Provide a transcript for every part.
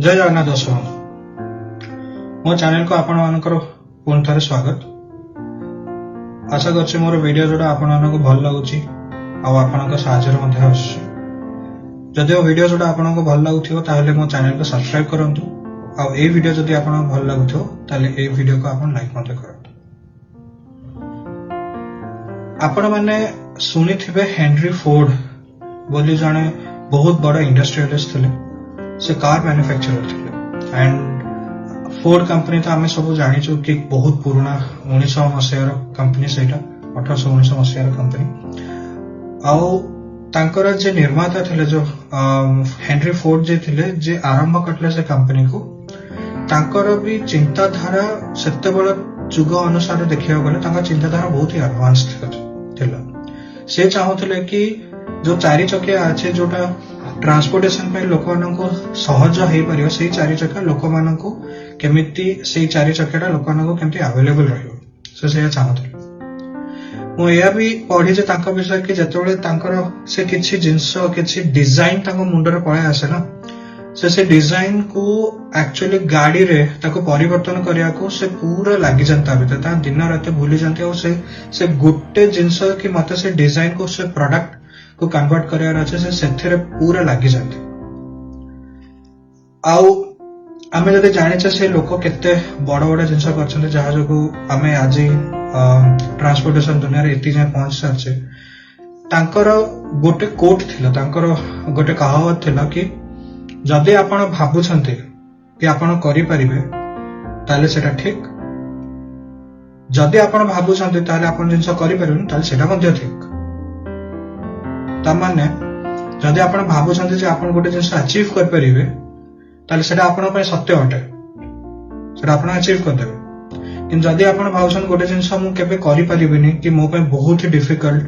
जय जगन्नाथ दर्शक मो चैनल को आपण मानकर पुणी थे स्वागत। आशा कर मोर वीडियो जोटा आपण को भल लगुच आपण साहय जदि वीडियो जोटा आपण को भल लगुव ताले मो चैनल को सब्सक्राइब करंतु आ ए वीडियो जदि आपण भल लगुव ताले ए वीडियो को आपण लाइक मते करंतु। आपण माने सुनी थिबे हेनरी फोर्ड बोली जने बहुत बड़ा इंडस्ट्रियलिस्ट थिले। से कार मैन्युफैक्चरर थिले एंड फोर्ड कंपनी तो आम सब जानी कि बहुत पुराना 1900 मसीहार कंपनी से 1819 मसीहार कंपनी आउर जे निर्माता थिले जो हेनरी फोर्ड जे थिले जे आरंभ करले से कंपनी को तांकर भी चिंताधारा सेते बड़ जुग अनुसार देखिया गले चिंताधारा बहुत ही एडवांस थिला। से चाहूले कि जो चारि चकिया अच्छे जोटा ट्रांसपोर्टेशन पे लोक मानक सहज हो पार से चारि चकिया लोक मानक केमिति से चारि चकिया लोक मानक केमिति अवेलेबल रहियो से चाहूले। मु या भी पढ़ी जे तांका विषय कि जेतबेले तांकर से किछि जिंस किछि डिजाइन तांको मुंडर पळे आसे ना से डिजाइन को एक्चुअली गाड़ी रे ताको परिवर्तन करिया को से पूरा लागि जानता बिते ता दिन रात भूली जानते और से गुटे जिंस कि मते से डिजाइन को से प्रोडक्ट को कन्वर्ट करियार अच्छे से सेथरे पूरा लागि जाते। आउ आमे जदि जानिछे से लोक केते बड़ बड़ जिंस करछन्ते जहा जो आमे आज ट्रांसपोर्टेशन दुनिया रे एति जे पहुंच सारछे। तांकर गोटे कोट थिला तांकर गोटे कहावत थिला कि जदि आपण भाबुछन्ते कि आपण करि परिबे ताले सेटा ठीक, जदि आपण भाबुछन्ते ताले आपण जिंस करि परिबे ताले सेटा मध्ये ठीक। तमाने जदि आपण भाबुछन्ते जे आपण गोटे जिंस अचीव कर परिबे ताले सेटा आपण पय सत्य अटे सेटा आपण अचीव कर देबे। कि जदि आपण भाबुछन गोटे जिंस मु केबे करि परिबेनी कि मो पय बहुत ही डिफिकल्ट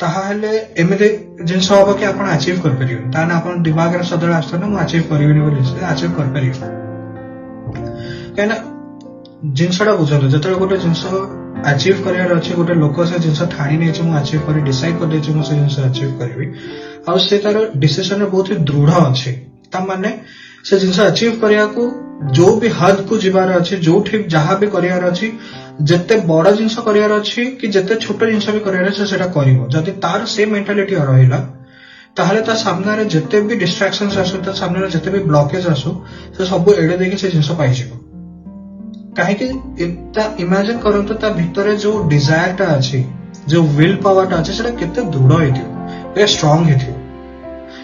ताहाले एमिते जिंस होबो कि आपण अचीव कर परिबे ताने आपण दिमाग रे सदळ आस्तन मु अचीव करिबिनी बोली से अचीव कर परिबे। केना जिंसडा बुझलो जतले गोटे जिंस अचीव करियार अछि गोटे लोक से जिंस ठाणी नै छै मु अचीव करि डिसाइड कर दै छै मु से जिंस अचीव करबी आ से तार डिसीजन रे बहुत ही दृढ़ अछि ता माने से जिंस अचीव करिया को जो भी हद को जिबार अछि जो ठीक जहां भी करियार अछि जते बड़ जिंस करियार अछि कि जते छोट जिंस भी करियार अछि सेटा करिवो। जदि तार से मेंटालिटी रहिला ताहले ता सामने रे जते भी डिस्ट्रैक्शंस आसु ता सामने रे जते भी ब्लॉकेज आसु से सब एडे देखि से जिंस पाइ जिवो। काहे कि इमेजिन करंतु ता भितरे जो डिजायर टा अछि जो विल पावर टा अछि सेटा केते दृढ़ हेतियो ए स्ट्रांग हेतियो।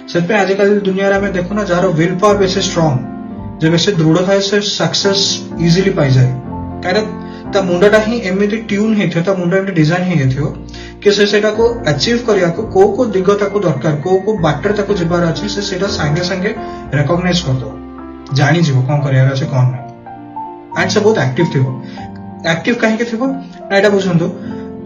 सेते आजिकल दुनिया रे हमें देखो ना जार विल पावर बेसे स्ट्रांग जे बेसे दृढ़ थाए से सक्सेस इजीली पाइ जाय। कारण ता मुंडा ही एमिति ट्यून हेथियो ता मुंडा एमिति डिजाइन ही हेथियो कि से सेटा को अचीव करिया को दिग ताको दरकार को बाटर ताको जिबार अछि से सेटा संगे संगे रिकॉग्नाइज कर दो जानि जीवो कोन करियार अछि कोन नै एंड से बहुत एक्टिव थी। एक्टिव कहीं थी ना एटा बुझंतु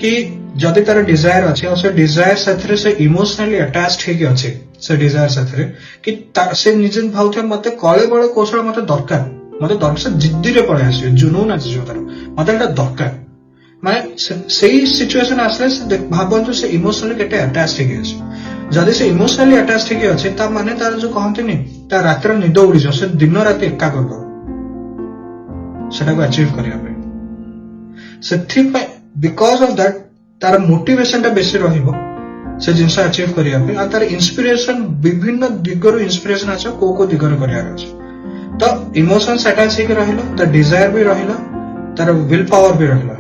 कि जदि तार डिजायर अच्छे और से डिजायर साथरे से इमोशनली अटैच्ड हेकि अच्छे से डिजायर साथरे कि से निजे भावथे मते कळे बळे कौशल मते दरकार से जिद्दी रे पळे आसी जुनून अछि जो तार मते एटा दरकार माने सेही सिचुएशन आसले से भाबंतु से इमोशनली केटे अटैच्ड हेकि अछि। जदि से इमोशनली अटैच्ड हेकि अछि ता माने तार जो कहंतनी ता रात्र निद उडी जो से दिन रात एका करदो सेटा को अचीव करिया पे सेथि पे बिकॉज ऑफ दैट तार मोटिवेशन ता बेसी रहिबो से जिंस अचीव करिया पे आ तार इंस्पिरेशन विभिन्न दिगरो इंस्पिरेशन आछो को दिगरो करिया अछि। तो इमोशन अटैच हे के रहिलो त डिजायर भी रहिला तार विल पावर भी रहिला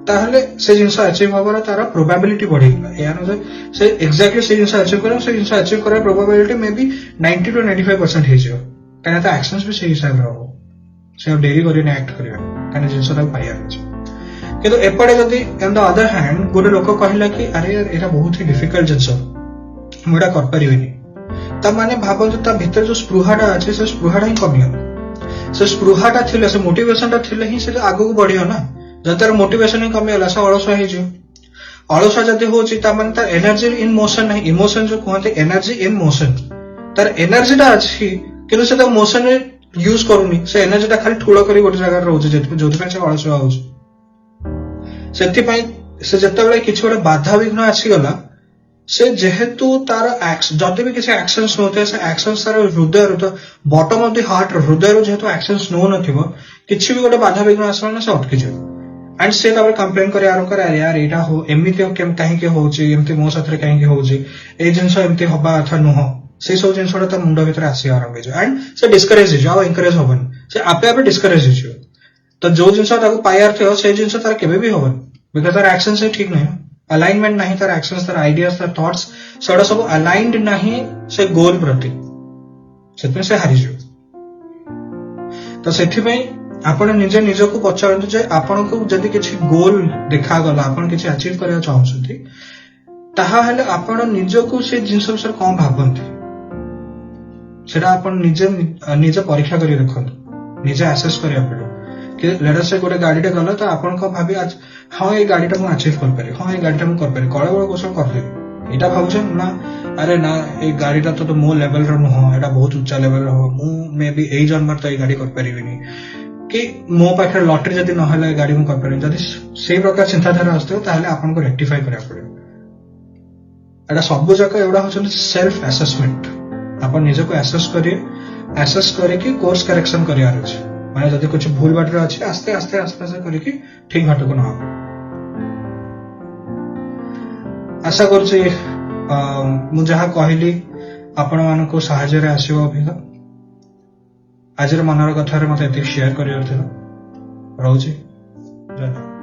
ताहले से जिंस अचीव होबार तार प्रोबेबिलिटी बढ़िला। यानो से एग्जैक्टली से जिंस अचीव करे से जिंस अचीव करे प्रोबेबिलिटी मे बी 90 to 95% हे जो काहे त एक्शंस भी सही हिसाब रहबो से डेरी करी एक्ट करिया काने जिंस तक पाइया अछि। किंतु एपडे जदि ऑन द अदर हैंड गोटे लोक कहला कि अरे यार एटा बहुत ही डिफिकल्ट जिंस मुडा कर परिबेनी ता माने भाबंतु ता भीतर जो स्पृहाटा अछि से स्पृहाटा ही कमियो से स्पृहाटा थिले से मोटिवेशन ता थिले ही से आगु को बढ़ियो ना। जद तार मोटिवेशन ही कमियला से अलसुआ हे जो अलसुआ जदि होची ता माने तार एनर्जी इन मोशन नहीं इमोशन जो कहते एनर्जी इन मोशन तार एनर्जी ता अछि किंतु से ता मोशन रे यूज करूनी से एनर्जी ता खाली ठुलो करी गोटे जगह रहउछ जोथि पे से अलसुआ होउछ। सेति पई से जत्ता बेले किछ गोटे बाधा विघ्न आसी गला से जेहेतु तार जदि भी किसी एक्शन नौथे से एक्शन तार हृदय तो बटम ऑफ द हार्ट हृदय जेहेतु एक्शन नौ नथिबो किछि भी गोटे बाधा विघ्न आसला ना से अटकी जाए एंड से तापर कंप्लेन करे आरंभ करे यार एटा हो एमिति कहीं के होउची एमिति मो साथरे कहीं के होउची ए जिंस एमिति हबा अथा नुह से सब जिनसटा तार मुंड भितर आसी आरंभ हो एंड से डिस्करेज हो एनकरेज हबन से आपे आपे डिस्करेज हो तो जो जिनस ताको पायार थियो से जिनस तार केबे भी हबन बिकॉज़ तार एक्शन से ठीक नहीं अलाइनमेंट नहीं तार एक्शंस तार आइडियाज तार थॉट्स सेडा सब अलाइन्ड नहीं से गोल प्रति सेतमे से हारि जो तो सेथि पई आपण निजे निजको पचारंतु जे आपण को जदी किछि गोल देखा गला आपण किछि अचीव करया चाहउछथि ताहा हेले आपण निजको से जिंस विषय कोन भाबंती सेडा आपण निजे निजे परीक्षा करी देखंतु निजे असेस करिया पड़ो कि लेट अस से गोटे गाडीटे गला तो आपण को भाबी आज हां ए गाडीटा मु अचीव कर पारे हां ए गाडीटा मु कर पारे कळे बळ क्वेश्चन कर देबी एटा भाबुछन ना अरे ना ए गाडीटा तो मो लेवल रो न एटा बहुत उच्च लेवल रो मु मे बी ए जन्मर तो ए गाडी कर परिबिनी कि मो पाखे लॉटरी जदी न हले गाडी मु कर पारे जदी सेही प्रकार चिंताधारा आस्तै ताहले आपण को रेक्टिफाई करिया पड़ो एटा सब जक एवडा होछन सेल्फ असेसमेंट आपण निजे को असेस करिके कोर्स करेक्शन करियार अछि माने जदी कुछ भूल बाटरे अछि आस्ते आस्ते आस्ते आस्ते करिके ठीक बाट को न हो आशा करछि मु जहा कहली आपण मानको सहायता रे आसीबो अभिगा आज मनर कथा मत शेयर कर रहूँ।